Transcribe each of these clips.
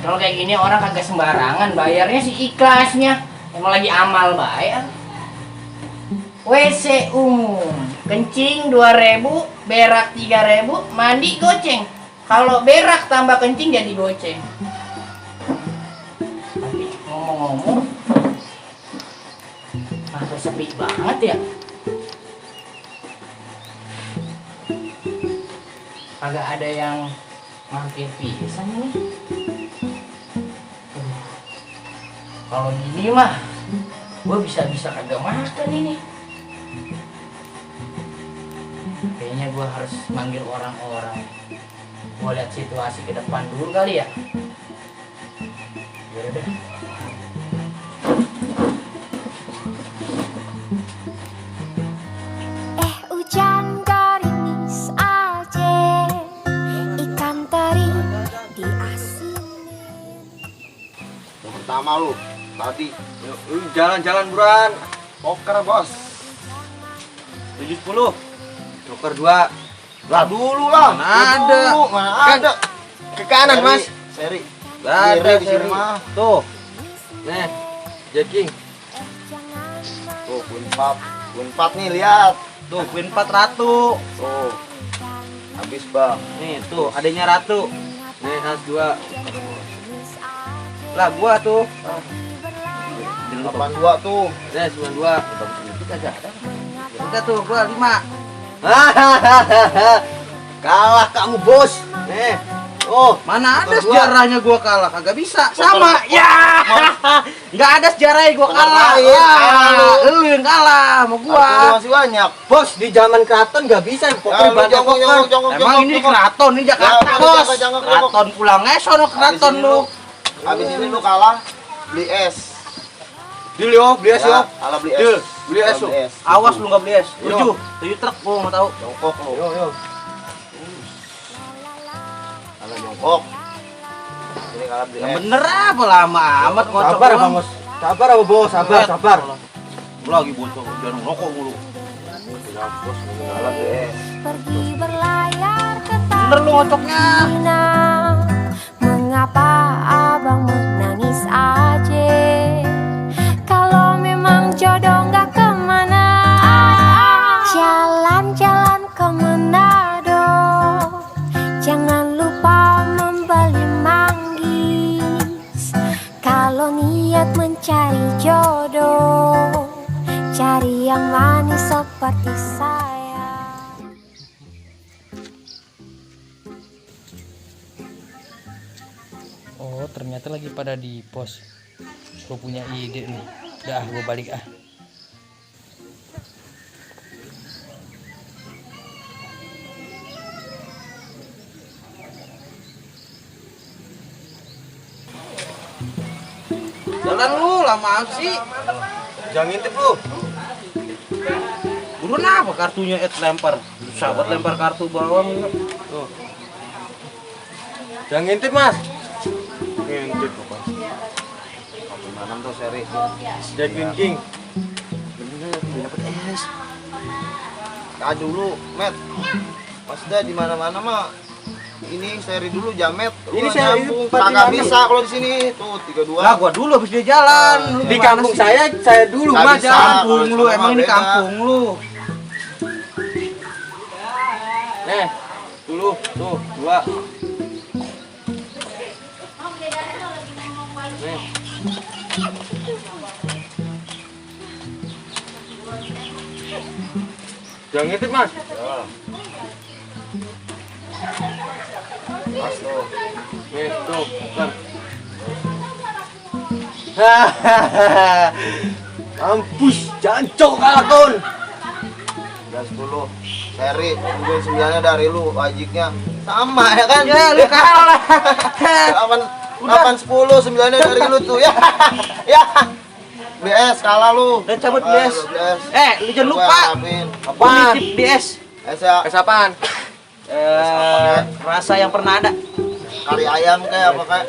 Kalau kayak gini orang kagak sembarangan bayarnya sih ikhlasnya. Emang lagi amal bayar. WC umum, kencing 2.000, berak 3.000, mandi goceng. Kalau berak tambah kencing jadi goceng. Tapi ngomong-ngomong, masa sepi banget ya? Kagak ada yang mampir pisan nih. Kalau gini mah, gue bisa-bisa kagak makan ini. Kayaknya gue harus manggil orang-orang. Gue lihat situasi ke depan dulu kali ya. Yaudah deh. Hujan gerimis aja, ikan teri diasinin. Yang pertama lu tadi jalan-jalan buruan. Poker bos 710 Joker 2 lah dulu lah. Mana ada ke kanan mas. Seri ada di sini mah. tuh nih Jacking Tuh Queen 4 nih lihat. tuh Queen 4 Ratu Tuh habis bang. nih tuh adanya Ratu nih As 2 lah gua tuh 82 tuh. nih 92 kita aja ada udah tuh gua 5 Kalah kamu bos. nih oh mana ada sejarahnya gua kalah kagak bisa sama ya nggak ada sejarahnya gua kalah lu yang kalah sama gua masih banyak. bos di zaman keraton nggak bisa poker ibadah poker emang ini keraton ini Jakarta bos keraton pulang sono keraton lu Habis ini lu kalah beli es. deal yo beli es yo Kalah beli es. deal beli es lu awas lu nggak beli es 7 truk gua nggak tahu Jongkok lu. Yo. Kalah jongkok. Ini kalah beli es. bener apa lama amat kocok Sabar doang. bang bos. Sabar apa bos? Sabar. Lu lagi bocor jangan ngerokok mulu Bos kalah beli es. Pergi berlayar ke bener lu ngocoknya Minang. Mengapa abang menangis aja? Kalau memang jodoh nggak kemana, jalan-jalan ke Manado. Jangan lupa membeli manggis. Kalau niat mencari jodoh, cari yang manis seperti saya. Oh, ternyata lagi pada di pos. Gue punya ide nih. Dah, gue balik ah. jalan lu lama sih Jangan ngintip lu. buruan apa kartunya lempar sahabat lempar kartu bawang tuh Jangan ngintip mas. Ngintip apa? Mana tuh seri? Jacking King. Bener dapat es. Tahan dulu, Met. Mas dah di mana-mana mah ini seri dulu Jamet. Ini Lu seri nyambung. empat Kagak di mana? bisa kalau di sini. Tuh 32. lah gua dulu habis dia jalan Lu Di gimana kampung sih? saya dulu Nggak mah bisa, jalan. kampung lu Kalau emang ini beda. kampung lu nih dulu tuh 2 nih Jangan ngintip mas. Mas tuh. nih tuh bentar. Mampus, jancok kalakon. 10 seri, mungkin 9 dari lu, wajibnya sama ya kan? ya lu kalah 8 10 9 dari lu tuh ya. Ya. BS kalah lu. dan cabut Ah, DS BS. lu jangan lupa Apa? nitip DS Es ya. es apaan? Rasa yang pernah ada Kari ayam kayak apa kayak?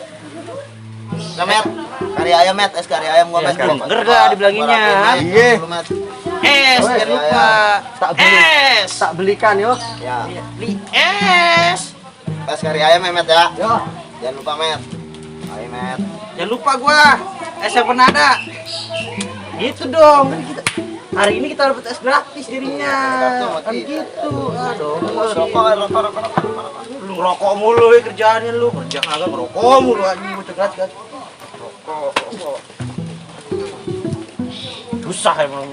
Met. Kari ayam met, es kari ayam gua met. bener gak dibilanginnya? Iya. Es jangan lupa es Tak belikan yo. Ya. beli es Es kari ayam ya met ya. Yo. Jangan lupa met. Hai, Met. Jangan lupa gua. Es yang pernah ada. Gitu dong. Hari ini kita dapat es gratis dirinya. Kan gitu. Aduh. Rokok. Lu ngerokok mulu kerjaannya lu. Kerja kagak ngerokok mulu anjing bocah gas. Rokok. Susah emang.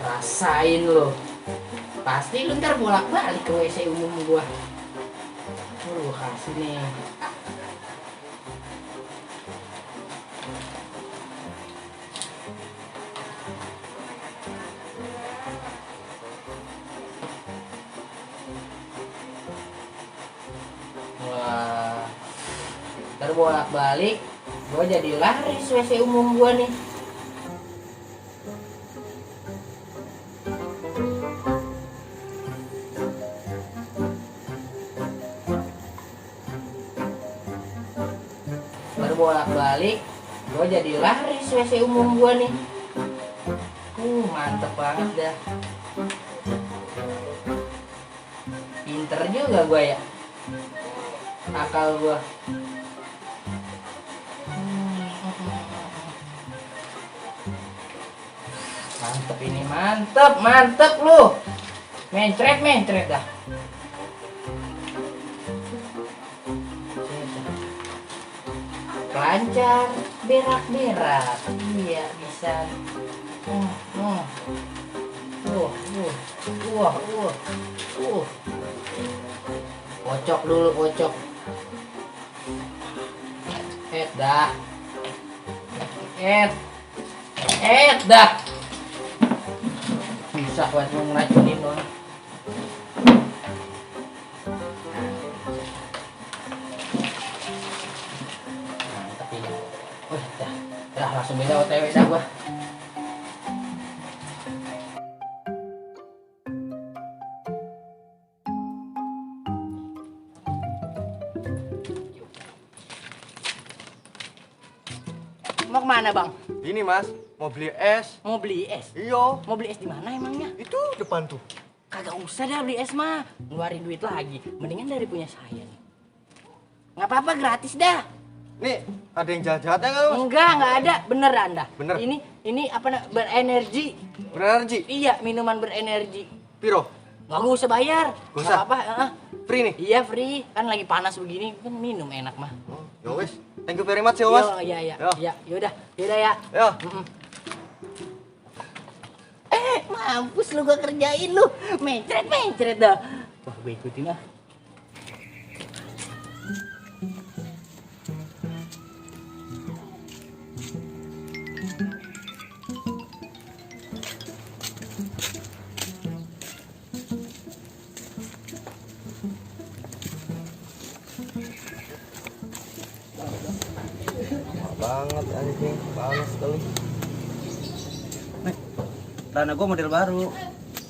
Rasain lo. Pasti lu ntar bolak-balik ke WC umum gua. Gua kasih nih. Wah. Ntar bolak-balik gua jadi laris WC umum gua nih. Bolak-balik gue jadi laris WC umum gue nih. Mantep banget dah. Pinter juga gue ya, akal gue. Mantep ini, mantep lu. Mencret dah. Lancar, berak, iya bisa. Kocok dulu, kocok. Dah. Dah. Bisa buat ngeracunin doang. Dah langsung beda OTW dah gua. Mau kemana bang? Ini Mas, mau beli es. Mau beli es? Iya. Mau beli es di mana emangnya? Itu depan tuh. Kagak usah dah beli es mah, ngeluarin duit lagi. Mendingan dari punya saya nih. Nggak apa-apa, gratis dah. Nih, ada yang jahat-jahatnya nggak Mas? Nggak ada, beneran dah. Bener? Ini apa berenergi. Beneran Ji? Iya, minuman berenergi. Piro? Nggak usah bayar. Nggak usah? Apa-apa. Free nih? Iya free, kan lagi panas begini kan minum enak mah. Oh, ya wes. Thank you very much ya Mas. Iya. Yo. Ya, yaudah ya. Yo. Mampus lu gua kerjain lu. Mencret dah. Wah, gue ikutin ah. Banget anjing, panas sekali. Celana gua model baru.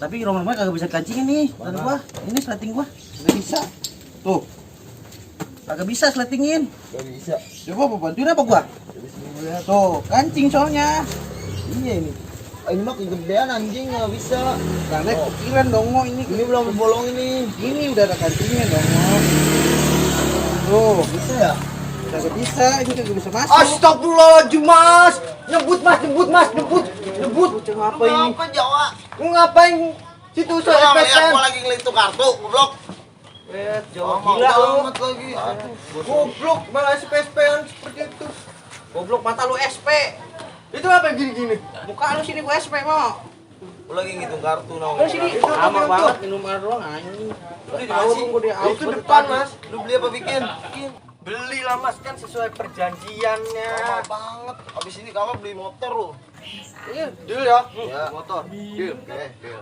Tapi rumah kagak bisa kancingin nih. Celana gua, ini sleting gua. Kagak bisa. Tuh. Kagak bisa sletingin. Gak bisa. Coba apa bantuin apa gua? Tuh, kancing soalnya. Iya ini. Ini mah kegedean anjing, nggak bisa. Karena kepikiran dongo ini. Ini belum bolong ini. Ini udah ada kancingnya dongo. Tuh, Bisa ya? kagak bisa, ini kagak bisa masuk. Astagfirullahaladzim Mas. Nyebut. Apa ini? Apa Jawa? Ngapain situ saya Lihat gua lagi ngeliat kartu, goblok. Jawa Gila gila lu. banget lagi. Goblok malah SPSP-an seperti itu. Goblok mata lu SP. Itu apa gini-gini? Muka lu sini gua SP mau. Gua lagi ngitung kartu Lu nawa. sini Itu lama apa banget tuh? minum air doang anjing. Udah Tahu dikasih. gua di Itu depan Mas. Lu beli apa bikin? Beli lah Mas, kan sesuai perjanjiannya. Lama banget. Abis ini kalau beli motor lu. Iya, deal ya. Ya. Motor. Deal. Oke, deal.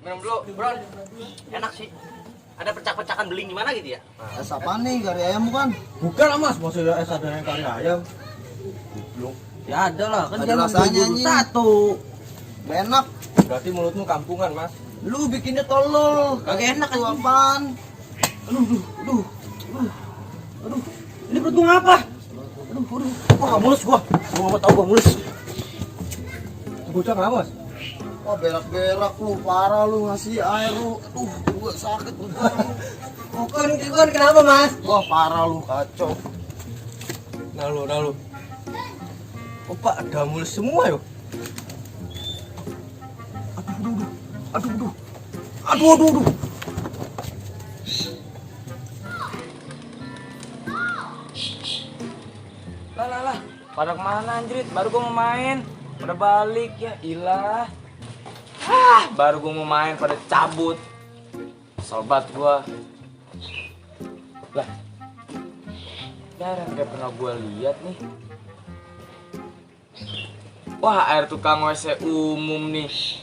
Minum dulu, Bro. Enak sih. Ada pecah-pecahan beling gimana gitu ya? Es apa nih? Kari ayam bukan? Bukan lah mas, maksudnya es ada yang kari ayam. Ya ada lah, kan Ada dia rasanya, anjing. satu. Enak. Berarti mulutmu kampungan mas. Lu bikinnya tolol. Kagak enak Itu anjing. apaan? Ini perut gua ngapa? Aduh. Wah, mulus gua. Gua nggak mau tahu gua mulus. Bocah nggak mas? Wah berak-berak lu, parah lu ngasih air lu. Aduh, gua sakit lu. Bukan kenapa mas? Wah parah lu, kacau. Nah lu. Opa, ada mulus semua yo. Aduh. Lah. Pada kemana anjrit? Baru gua mau main. Pada balik ya ilah. Baru gua mau main pada cabut. Sobat gua. Lah. Jarang kayak pernah gua lihat nih. Wah, air tukang WC umum nih.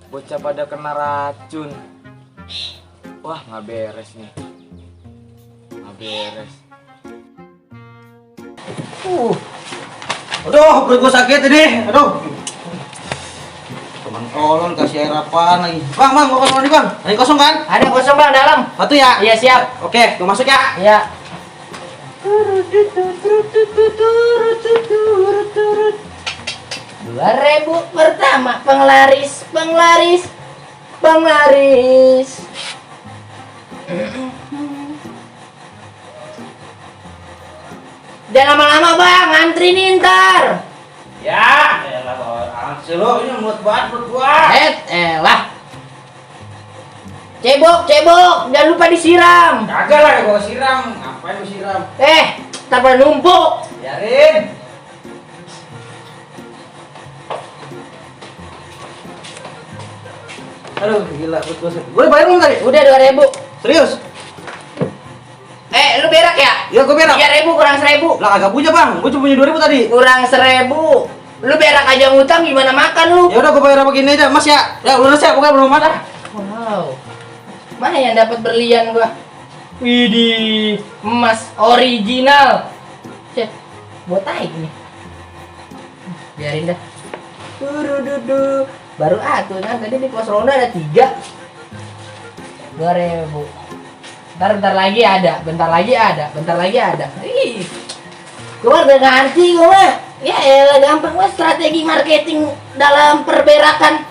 Bocah pada kena racun. Wah, nggak beres nih. Nggak beres. Aduh, perut gua sakit ini. Aduh. Teman tolong kasih air apaan lagi? Bang, gua kosong nih, Bang. Ada yang kosong kan? Ada kosong bang dalam. Satu ya? Iya siap. Oke, gua masuk ya. Iya. 2.000 pertama penglaris. Jangan lama-lama bang, antri nih ntar. Ya, elah bawa lu ini mulut banget perut gua. Elah. Cebok, jangan lupa disiram. Kagak lah gua siram. Ngapain gua siram? Tak pada numpuk. Biarin. Aduh, gila perut gua sakit. Boleh bayar belum tadi? Udah 2.000. Serius? Lu berak ya? Iya, gua berak. 3.000 kurang 1.000. Lah kagak punya, Bang. Gua cuma punya 2.000 tadi. Kurang 1.000. Lu berak aja ngutang gimana makan lu? Ya udah gua bayar apa gini aja, Mas ya. Ya lunas ya, pokoknya belum ada. Wow. Mana yang dapat berlian gua? Widih, emas original. Cek, buat taik nih. Biarin dah. Dudu. Baru atuh kan tadi di pos ronda ada 3. 2.000. Bentar lagi ada. Ih. Gua udah ngerti gua mah. Ya elah gampang mah strategi marketing dalam perberakan.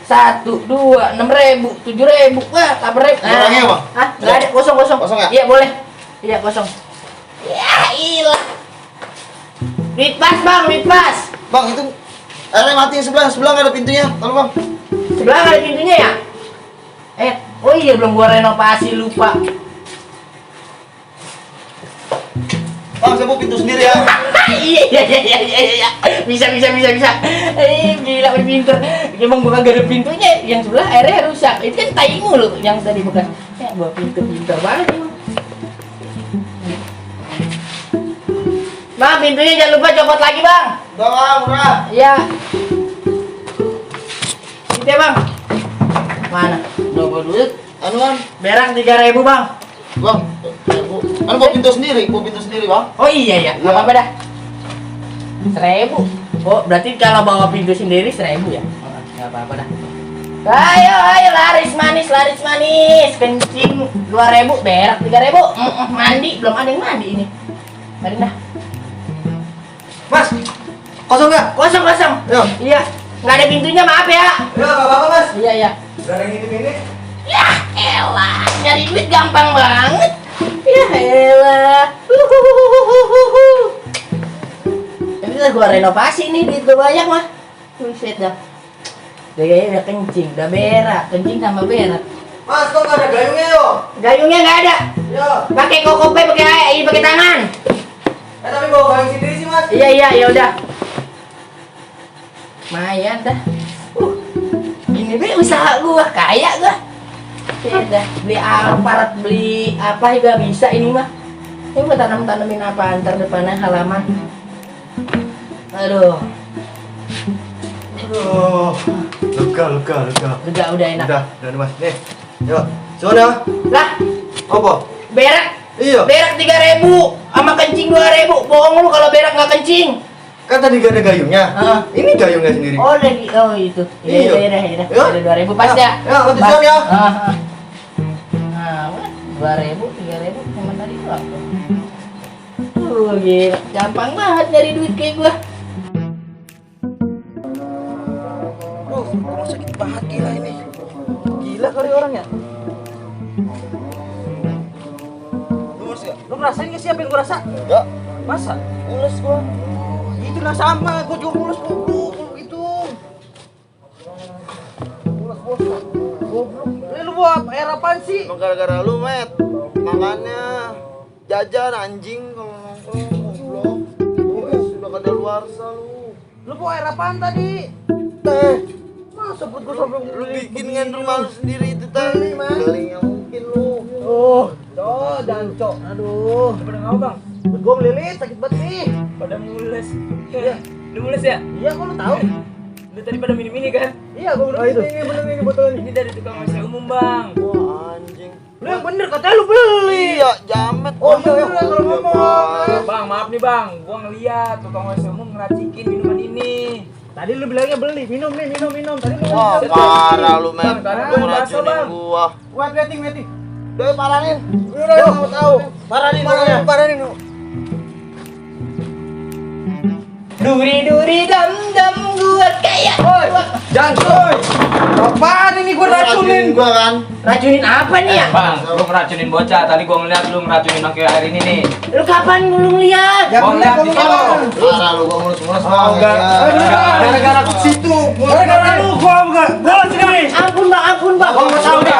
1, 2, 6.000, 7.000, wah 8.000. Kurangnya, Bang? Hah? Nggak ada, kosong. Kosong ya? Iya boleh. Iya kosong. Ya ilah. Duit pas. Bang itu airnya mati sebelah nggak ada pintunya. Tolong bang. Sebelah ada pintunya ya? Oh iya belum gua renovasi lupa. Bang saya mau pintu sendiri ya. Iya. Bisa. Gila pinter. Emang gua kagak ada pintunya. Yang sebelah airnya rusak. Itu kan tai mulu yang tadi bukan. Ya gua pinter banget emang. Bang, pintunya jangan lupa copot lagi, Bang. Udah bang, udah. Iya. Gitu ya, Bang. Mana? Berapa duit? Anuan, Berak 3.000, Bang. bang. Kan mau pintu sendiri bang. Oh iya. Enggak apa-apa dah. 1.000. Oh, berarti kalau bawa pintu sendiri 1.000 ya? Enggak apa-apa dah. Ayo laris manis. Kencing 2.000, berak 3.000. Mandi belum ada yang mandi ini. Mari dah. Mas, kosong nggak? Kosong. Yo. Iya. Nggak ada pintunya, maaf ya. Ya, nggak apa-apa, Mas. Iya. Gak ada yang hitung ini. Ya elah, nyari duit gampang banget. Ya elah. Tapi udah gua renovasi nih, duit gua banyak mah. Buset dah. Udah kencing, udah berak, kencing sama berak. Mas, kok nggak ada gayungnya yo? Gayungnya nggak ada. Yo. Pakai kokope, pakai tangan. Tapi bawa gayung sendiri sih, Mas. Iya, ya udah. Lumayan dah. Ini be usaha gua, kaya gua. Ya udah, beli aparat, beli apa juga bisa ini mah. Ini gua tanemin apa ntar depannya halaman. Aduh. Lega. Udah enak. Udah nih Mas. Nih. Yuk. Soalnya Lah, apa? berak. Iya. Berak 3.000 sama kencing 2.000. Bohong lu kalau berak nggak kencing. Kan tadi gak ada gayungnya. Heeh. Ini gayungnya sendiri. Oh, itu. Iya. Ya. Ya. Ada 2.000 pas ya. Ya, lanjut ya. Nah, 2.000, 3.000 sama tadi berapa? gila. Gampang banget nyari duit kayak gua. Rumah sakit banget gila ini. Gila kali orangnya. Lurus ya? Lu ngerasain gak sih apa yang gua rasa? Enggak. Masa? Mulus gua. Itu lah sama, gua juga mulus goblok itu. Mulus goblok. Lu buat air apaan sih? Emang gara-gara lu, Met. Makanya jajan anjing kalau nongkrong goblok. Sudah kada luar lu. Lu bawa air apaan tadi? Teh, Masa buat gua sampai lu bikin kan rumah lu sendiri itu teh. Kali yang mungkin lu. Jancok. Aduh. Pada ngapa bang? Buat gua melilit sakit banget nih. Pada mulus. Iya. Lu mulus ya? Iya, kok lu tahu? Lu tadi pada minum ini kan? Iya, gua udah ini bener ini botol ini. Ini dari tukang WC umum bang. Wah, anjing. Lu yang bener katanya lu beli. Iya, jamet. Oh, iya kalau ngomong. Bang maaf nih bang, gua ngeliat tukang WC umum ngeracikin minuman ini. Tadi lu bilangnya beli, minum nih, minum. Tadi lu Wah, parah lu, Met. Bang, karena Lu lu basah, ngeracunin Bang. gua. Wait, waiting. Udah parahin. Udah mau tahu. Parahin Parahin lu. Duri dam dam gua kayak. Jangan. Apaan ini gua racunin? Gua kan. Racunin apa nih ya? Bang, lu ngeracunin bocah. Tadi gua ngeliat lu ngeracunin pakai air ini nih. Lu kapan lu lihat? Gua ngeliat di situ. Parah lu, gua mulus-mulus Oh, banget. enggak. Ya. Gara-gara aku situ. Gara-gara lu gua enggak. Gua sini. Ampun bang. Gua mau tahu deh.